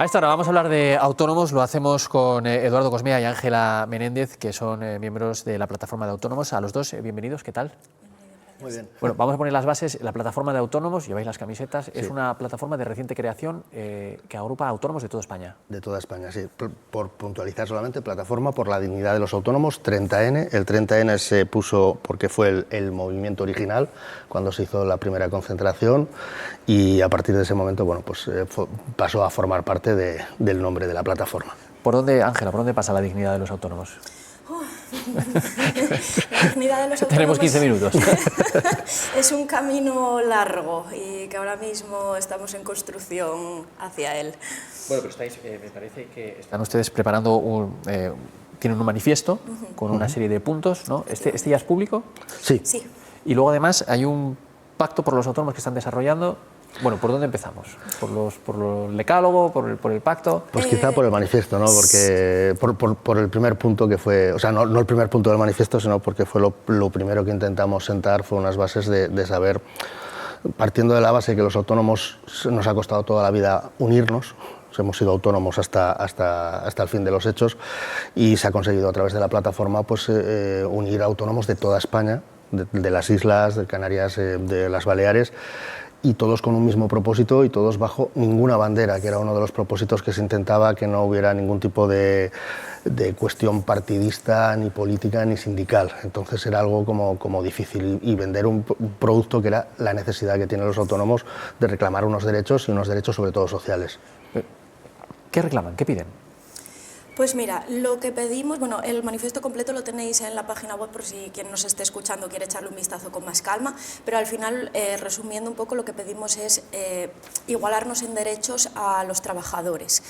A esta hora vamos a hablar de autónomos, lo hacemos con Eduardo Cosmea y Ángela Menéndez, que son miembros de la plataforma de autónomos. A los dos, bienvenidos, ¿qué tal? Muy bien. Bueno, vamos a poner las bases. La plataforma de autónomos, lleváis las camisetas, sí. Es una plataforma de reciente creación que agrupa autónomos de toda España. De toda España, sí. Por puntualizar solamente, plataforma por la dignidad de los autónomos, 30N. El 30N se puso porque fue el movimiento original cuando se hizo la primera concentración y a partir de ese momento, bueno, pues pasó a formar parte del nombre de la plataforma. ¿Por dónde, Ángela, por dónde pasa la dignidad de los autónomos? La dignidad de los autónomos. Tenemos 15 minutos. Es un camino largo y que ahora mismo estamos en construcción hacia él. Bueno, pero estáis, me parece que están ustedes preparando tienen un manifiesto con una serie de puntos, ¿no? ¿Este ya es público? Sí. Sí. Y luego además hay un pacto por los autónomos que están desarrollando. Bueno, ¿por dónde empezamos? ¿Por el decálogo? ¿Por el pacto? Pues quizá por el manifiesto, ¿no? Porque por el primer punto que fue, o sea, no el primer punto del manifiesto, sino porque fue lo primero que intentamos sentar, fue unas bases de saber, partiendo de la base que los autónomos nos ha costado toda la vida unirnos. Hemos sido autónomos hasta el fin de los hechos y se ha conseguido a través de la plataforma pues, unir autónomos de toda España, de las islas, de Canarias, de las Baleares, y todos con un mismo propósito y todos bajo ninguna bandera, que era uno de los propósitos que se intentaba, que no hubiera ningún tipo de cuestión partidista, ni política, ni sindical. Entonces era algo como difícil y vender un producto que era la necesidad que tienen los autónomos de reclamar unos derechos y unos derechos sobre todo sociales. ¿Qué reclaman? ¿Qué piden? Pues mira, lo que pedimos, bueno, el manifiesto completo lo tenéis en la página web por si quien nos esté escuchando quiere echarle un vistazo con más calma, pero al final, resumiendo un poco, lo que pedimos es igualarnos en derechos a los trabajadores.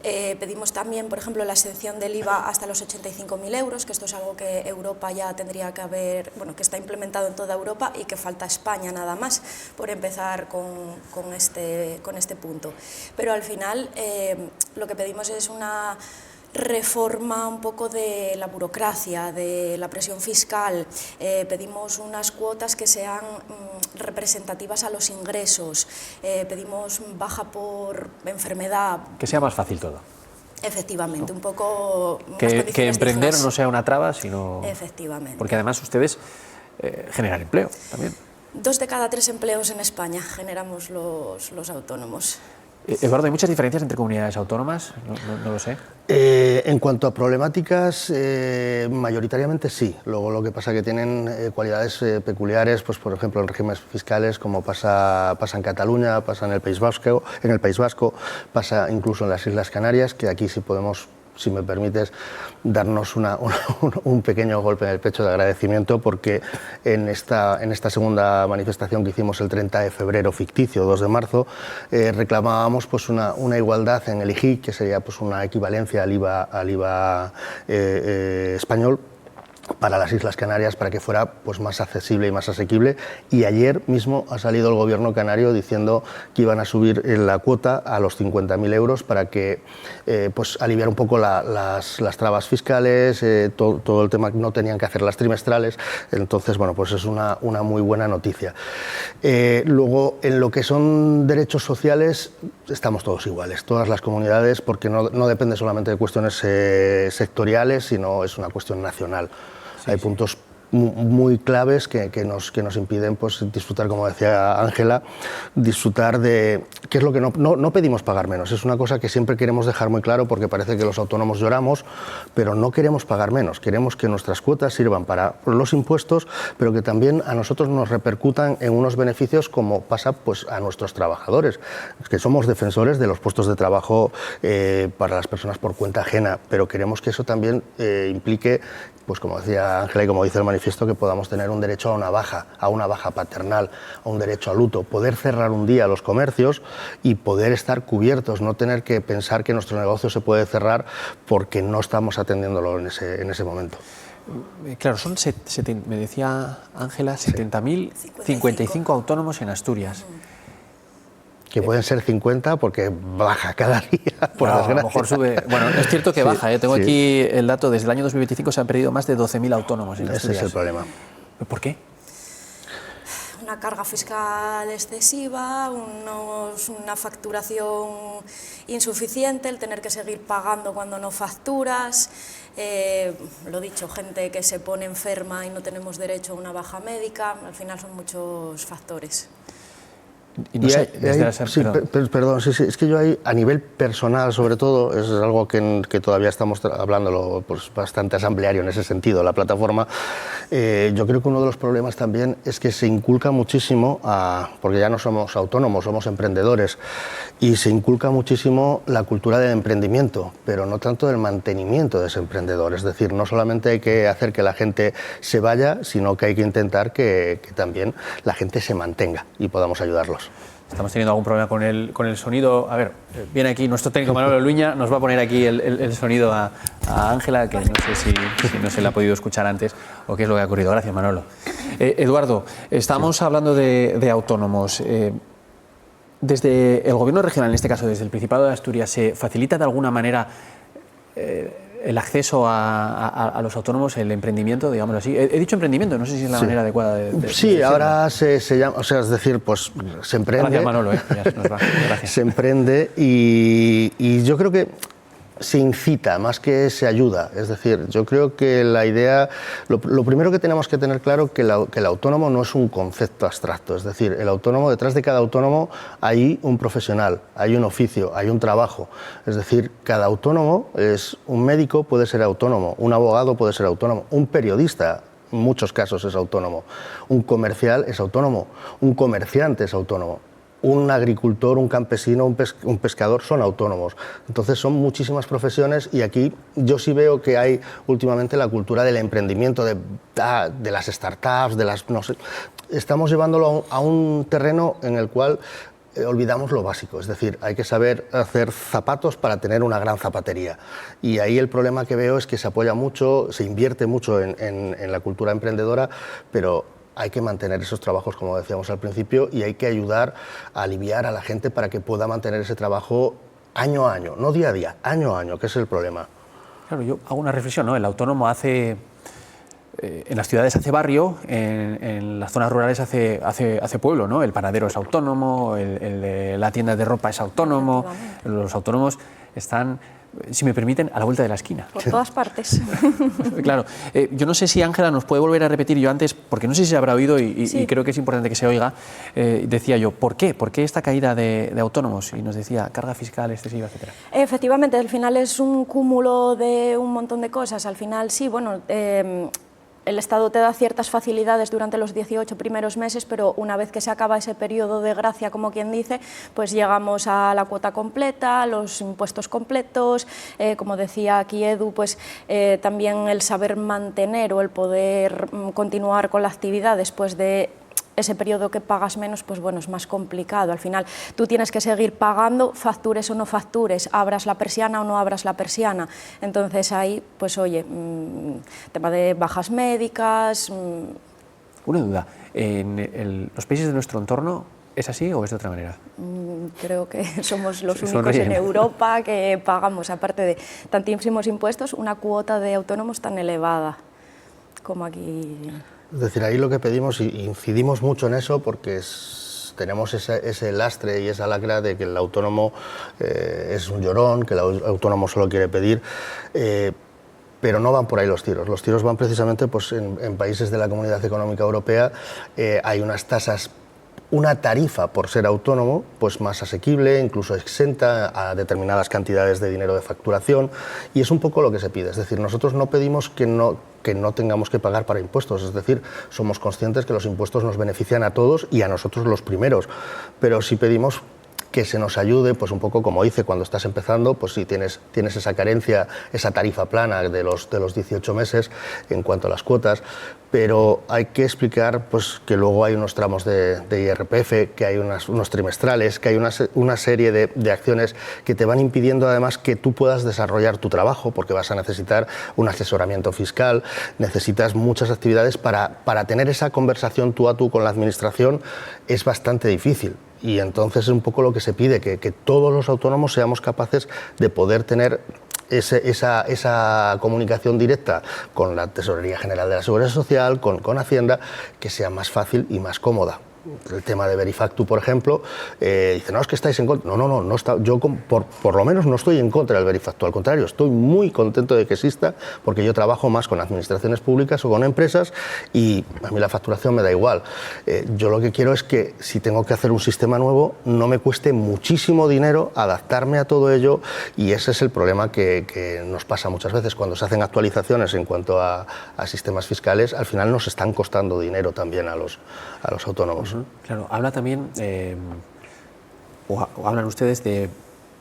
Pedimos también, por ejemplo, la exención del IVA hasta los 85.000 euros, que esto es algo que Europa ya tendría que haber, bueno, que está implementado en toda Europa y que falta España nada más por empezar con este punto. Pero al final lo que pedimos es una reforma un poco de la burocracia, de la presión fiscal. Pedimos unas cuotas que sean representativas a los ingresos, pedimos baja por enfermedad. Que sea más fácil todo. Efectivamente, un poco... Que emprender no sea una traba, sino... Efectivamente. Porque además ustedes generan empleo también. 2 de cada 3 empleos en España generamos los autónomos. Eduardo, ¿hay muchas diferencias entre comunidades autónomas? No lo sé. En cuanto a problemáticas, mayoritariamente sí. Luego lo que pasa es que tienen cualidades peculiares, pues por ejemplo en regímenes fiscales, como pasa en Cataluña, pasa en el País Vasco, pasa incluso en las Islas Canarias, que aquí sí podemos, si me permites, darnos un pequeño golpe en el pecho de agradecimiento, porque en esta segunda manifestación que hicimos el 30 de febrero, ficticio, 2 de marzo, reclamábamos pues una igualdad en el IGI, que sería pues una equivalencia al IVA español, para las Islas Canarias, para que fuera pues más accesible y más asequible. Y ayer mismo ha salido el gobierno canario diciendo que iban a subir la cuota a los 50.000 euros para que pues aliviar un poco las trabas fiscales, todo el tema, no tenían que hacer las trimestrales. Entonces, bueno, pues es una muy buena noticia. Luego, en lo que son derechos sociales, estamos todos iguales, todas las comunidades, porque no depende solamente de cuestiones sectoriales, sino es una cuestión nacional. Hay puntos muy claves que nos impiden pues, disfrutar, como decía Ángela, disfrutar de... ¿Qué es lo que no pedimos pagar menos? Es una cosa que siempre queremos dejar muy claro, porque parece que los autónomos lloramos, pero no queremos pagar menos. Queremos que nuestras cuotas sirvan para los impuestos, pero que también a nosotros nos repercutan en unos beneficios, como pasa pues, a nuestros trabajadores, que somos defensores de los puestos de trabajo para las personas por cuenta ajena, pero queremos que eso también implique, pues como decía Ángela y como dice el manifiesto, que podamos tener un derecho a una baja paternal, a un derecho a luto, poder cerrar un día los comercios y poder estar cubiertos, no tener que pensar que nuestro negocio se puede cerrar porque no estamos atendiéndolo en ese momento. Claro, son, me decía Ángela, 70.055 autónomos en Asturias. Que pueden ser 50 porque baja cada día, por claro, desgracia. A lo mejor sube. Bueno, es cierto que baja. Tengo aquí el dato, desde el año 2025 se han perdido más de 12.000 autónomos en Asturias. Ese es el problema. ¿Por qué? Una carga fiscal excesiva, una facturación insuficiente, el tener que seguir pagando cuando no facturas, lo dicho, gente que se pone enferma y no tenemos derecho a una baja médica, al final son muchos factores. Y no sé, perdón, es que yo ahí, a nivel personal, sobre todo, es algo que todavía estamos hablándolo pues, bastante asambleario en ese sentido, la plataforma. Yo creo que uno de los problemas también es que se inculca muchísimo, porque ya no somos autónomos, somos emprendedores, y se inculca muchísimo la cultura del emprendimiento, pero no tanto del mantenimiento de ese emprendedor. Es decir, no solamente hay que hacer que la gente se vaya, sino que hay que intentar que también la gente se mantenga y podamos ayudarlos. Estamos teniendo algún problema con el sonido. A ver, viene aquí nuestro técnico Manolo Luña, nos va a poner aquí el sonido a Ángela, que no sé si no se le ha podido escuchar antes o qué es lo que ha ocurrido. Gracias, Manolo. Eduardo, estamos hablando de autónomos. Desde el Gobierno regional, en este caso desde el Principado de Asturias, ¿se facilita de alguna manera el acceso a los autónomos, el emprendimiento, digámoslo así? He dicho emprendimiento, no sé si es la manera adecuada de sí, ahora se llama, o sea, es decir, pues se emprende. Gracias, Manolo, ya nos va. Gracias. Se emprende y yo creo que se incita más que se ayuda. Es decir, yo creo que la idea, lo primero que tenemos que tener claro que el autónomo no es un concepto abstracto. Es decir, el autónomo, detrás de cada autónomo hay un profesional, hay un oficio, hay un trabajo. Es decir, cada autónomo es un médico, puede ser autónomo, un abogado puede ser autónomo, un periodista en muchos casos es autónomo, un comercial es autónomo, un comerciante es autónomo. Un agricultor, un campesino, un pescador son autónomos. Entonces son muchísimas profesiones y aquí yo sí veo que hay últimamente la cultura del emprendimiento, de las startups, no sé. Estamos llevándolo a un terreno en el cual olvidamos lo básico, es decir, hay que saber hacer zapatos para tener una gran zapatería. Y ahí el problema que veo es que se apoya mucho, se invierte mucho en la cultura emprendedora, pero hay que mantener esos trabajos, como decíamos al principio, y hay que ayudar a aliviar a la gente para que pueda mantener ese trabajo año a año, no día a día, año a año, que es el problema. Claro, yo hago una reflexión, ¿no? El autónomo hace, en las ciudades hace barrio, en las zonas rurales hace pueblo, ¿no? El panadero es autónomo, la tienda de ropa es autónomo, los autónomos están, si me permiten, a la vuelta de la esquina. Por todas partes. Claro. Yo no sé si Ángela nos puede volver a repetir, yo antes, porque no sé si se habrá oído y creo que es importante que se oiga, decía yo, ¿por qué? ¿Por qué esta caída de autónomos? Y nos decía, carga fiscal excesiva, etcétera. Efectivamente, al final es un cúmulo de un montón de cosas. Al final, sí, bueno, el Estado te da ciertas facilidades durante los 18 primeros meses, pero una vez que se acaba ese periodo de gracia, como quien dice, pues llegamos a la cuota completa, los impuestos completos, como decía aquí Edu, pues también el saber mantener o el poder continuar con la actividad después de ese periodo que pagas menos, pues bueno, es más complicado. Al final tú tienes que seguir pagando, factures o no factures, abras la persiana o no abras la persiana. Entonces ahí, pues oye, tema de bajas médicas. Una duda, ¿en los países de nuestro entorno es así o es de otra manera? Creo que somos los únicos en Europa que pagamos, aparte de tantísimos impuestos, una cuota de autónomos tan elevada como aquí. Es decir, ahí lo que pedimos, y incidimos mucho en eso porque tenemos ese lastre y esa lacra de que el autónomo es un llorón, que el autónomo solo quiere pedir, pero no van por ahí los tiros. Los tiros van precisamente pues, en países de la Comunidad Económica Europea, hay unas tasas, una tarifa por ser autónomo pues más asequible, incluso exenta a determinadas cantidades de dinero de facturación, y es un poco lo que se pide. Es decir, nosotros no pedimos que no tengamos que pagar para impuestos, es decir, somos conscientes que los impuestos nos benefician a todos y a nosotros los primeros, pero sí pedimos que se nos ayude, pues un poco como dice, cuando estás empezando, pues si tienes esa carencia, esa tarifa plana de los 18 meses en cuanto a las cuotas, pero hay que explicar pues, que luego hay unos tramos de IRPF, que hay unos trimestrales, que hay una serie de acciones que te van impidiendo además que tú puedas desarrollar tu trabajo, porque vas a necesitar un asesoramiento fiscal, necesitas muchas actividades para tener esa conversación tú a tú con la administración, es bastante difícil. Y entonces es un poco lo que se pide, que todos los autónomos seamos capaces de poder tener esa comunicación directa con la Tesorería General de la Seguridad Social, con Hacienda, que sea más fácil y más cómoda. el tema de Verifactu, por ejemplo, dice, no, es que estáis en contra. No está, yo por lo menos no estoy en contra del Verifactu, al contrario, estoy muy contento de que exista, porque yo trabajo más con administraciones públicas o con empresas y a mí la facturación me da igual. Yo lo que quiero es que si tengo que hacer un sistema nuevo, no me cueste muchísimo dinero adaptarme a todo ello, y ese es el problema que nos pasa muchas veces cuando se hacen actualizaciones en cuanto a sistemas fiscales. Al final nos están costando dinero también a los autónomos. Claro, habla también, o hablan ustedes de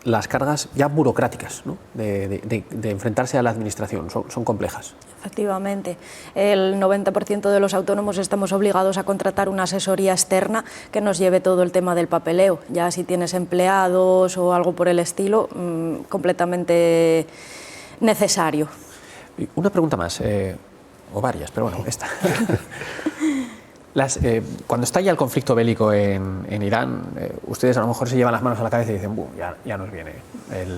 las cargas ya burocráticas, ¿no? de enfrentarse a la administración, son complejas. Efectivamente, el 90% de los autónomos estamos obligados a contratar una asesoría externa que nos lleve todo el tema del papeleo. Ya si tienes empleados o algo por el estilo, completamente necesario. Una pregunta más, o varias, pero bueno, esta. Cuando estalla el conflicto bélico en Irán, ustedes a lo mejor se llevan las manos a la cabeza y dicen, ya nos viene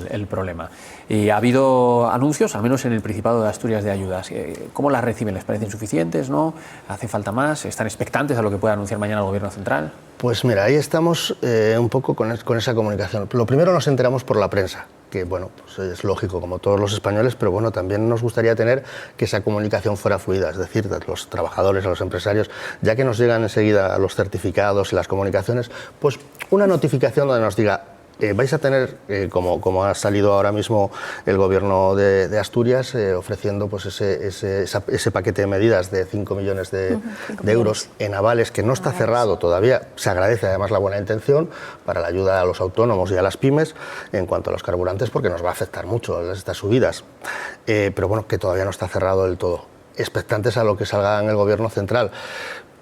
el problema. Y ha habido anuncios, al menos en el Principado de Asturias, de ayudas. ¿Cómo las reciben? ¿Les parecen suficientes? ¿No? ¿Hace falta más? ¿Están expectantes a lo que pueda anunciar mañana el Gobierno central? Pues mira, ahí estamos un poco con esa comunicación. Lo primero nos enteramos por la prensa, que bueno, pues es lógico, como todos los españoles, pero bueno, también nos gustaría tener que esa comunicación fuera fluida, es decir, a los trabajadores, a los empresarios, ya que nos llegan enseguida los certificados y las comunicaciones, pues una notificación donde nos diga, vais a tener, como ha salido ahora mismo el Gobierno de Asturias, ofreciendo pues ese paquete de medidas de 5 millones de euros en avales, que no está cerrado todavía. Se agradece además la buena intención para la ayuda a los autónomos y a las pymes en cuanto a los carburantes, porque nos va a afectar mucho estas subidas, pero bueno, que todavía no está cerrado del todo. Expectantes a lo que salga en el Gobierno central.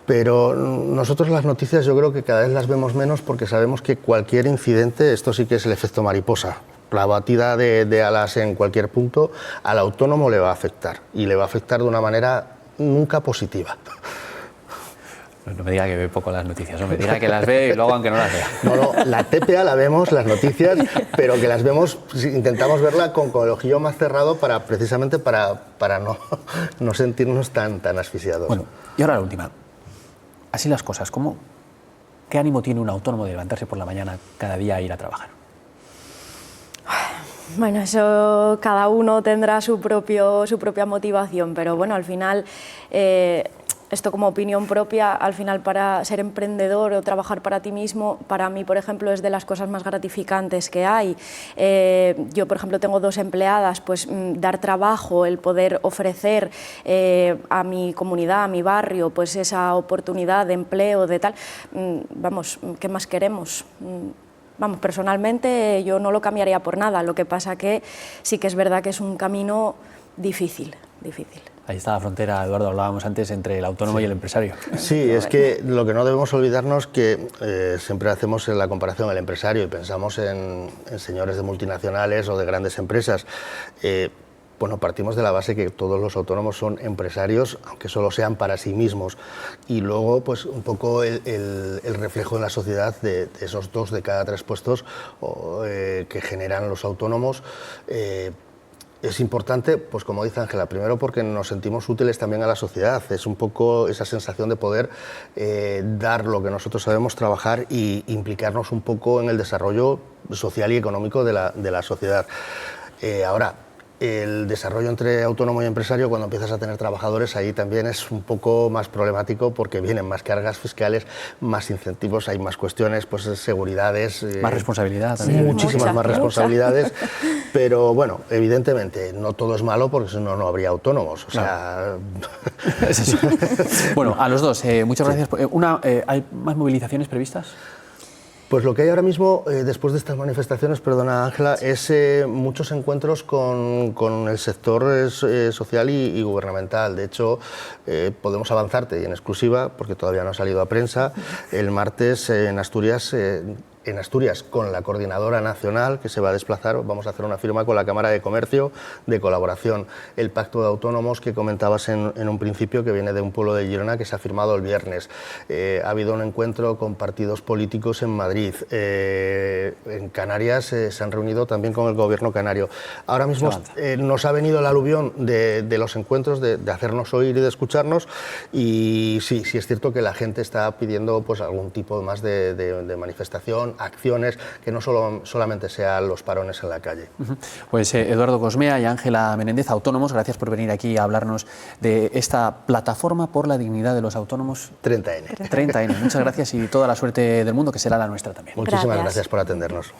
Pero nosotros las noticias yo creo que cada vez las vemos menos, porque sabemos que cualquier incidente, esto sí que es el efecto mariposa, la batida de alas en cualquier punto, al autónomo le va a afectar, y le va a afectar de una manera nunca positiva. No me diga que ve poco las noticias, no me diga que las ve y luego aunque no las vea. No, la TPA la vemos, las noticias, pero que las vemos, intentamos verla con el ojillo más cerrado precisamente para no sentirnos tan asfixiados. Bueno, y ahora la última. Así las cosas, ¿qué ánimo tiene un autónomo de levantarse por la mañana cada día a ir a trabajar? Bueno, eso cada uno tendrá su propia motivación, pero bueno, al final, esto como opinión propia, al final para ser emprendedor o trabajar para ti mismo, para mí, por ejemplo, es de las cosas más gratificantes que hay. Yo, por ejemplo, tengo 2 empleadas, pues dar trabajo, el poder ofrecer a mi comunidad, a mi barrio, pues esa oportunidad de empleo, de tal, vamos, ¿qué más queremos? Vamos, personalmente yo no lo cambiaría por nada, lo que pasa que sí que es verdad que es un camino difícil. Ahí está la frontera, Eduardo, hablábamos antes, entre el autónomo y el empresario. Sí, es que lo que no debemos olvidarnos que siempre hacemos la comparación al empresario y pensamos en señores de multinacionales o de grandes empresas. Bueno, partimos de la base que todos los autónomos son empresarios, aunque solo sean para sí mismos. Y luego, pues un poco el reflejo en la sociedad de esos 2 de cada 3 puestos que generan los autónomos. Es importante, pues como dice Ángela, primero porque nos sentimos útiles también a la sociedad. Es un poco esa sensación de poder dar lo que nosotros sabemos trabajar y implicarnos un poco en el desarrollo social y económico de la sociedad. Ahora, el desarrollo entre autónomo y empresario, cuando empiezas a tener trabajadores, ahí también es un poco más problemático, porque vienen más cargas fiscales, más incentivos, hay más cuestiones, pues seguridades... Más responsabilidad también. Muchísimas más responsabilidades, pero bueno, evidentemente no todo es malo, porque si no, no habría autónomos. O sea... Es eso. Bueno, a los dos, muchas gracias. ¿Hay más movilizaciones previstas? Pues lo que hay ahora mismo, después de estas manifestaciones, perdona Ángela, es muchos encuentros con el sector social y gubernamental. De hecho, podemos avanzarte, y en exclusiva, porque todavía no ha salido a prensa, el martes en Asturias en Asturias con la coordinadora nacional que se va a desplazar, vamos a hacer una firma con la Cámara de Comercio de colaboración. El pacto de autónomos que comentabas en un principio, que viene de un pueblo de Girona, que se ha firmado el viernes. Ha habido un encuentro con partidos políticos en Madrid. En Canarias se han reunido también con el gobierno canario. Ahora mismo nos ha venido el aluvión de los encuentros, de hacernos oír y de escucharnos, y sí es cierto que la gente está pidiendo pues algún tipo más de manifestación, acciones, que no solamente sean los parones en la calle. Pues Eduardo Cosmea y Ángela Menéndez, autónomos, gracias por venir aquí a hablarnos de esta plataforma por la dignidad de los autónomos. 30N. 30N. Muchas gracias y toda la suerte del mundo, que será la nuestra también. Muchísimas gracias por atendernos.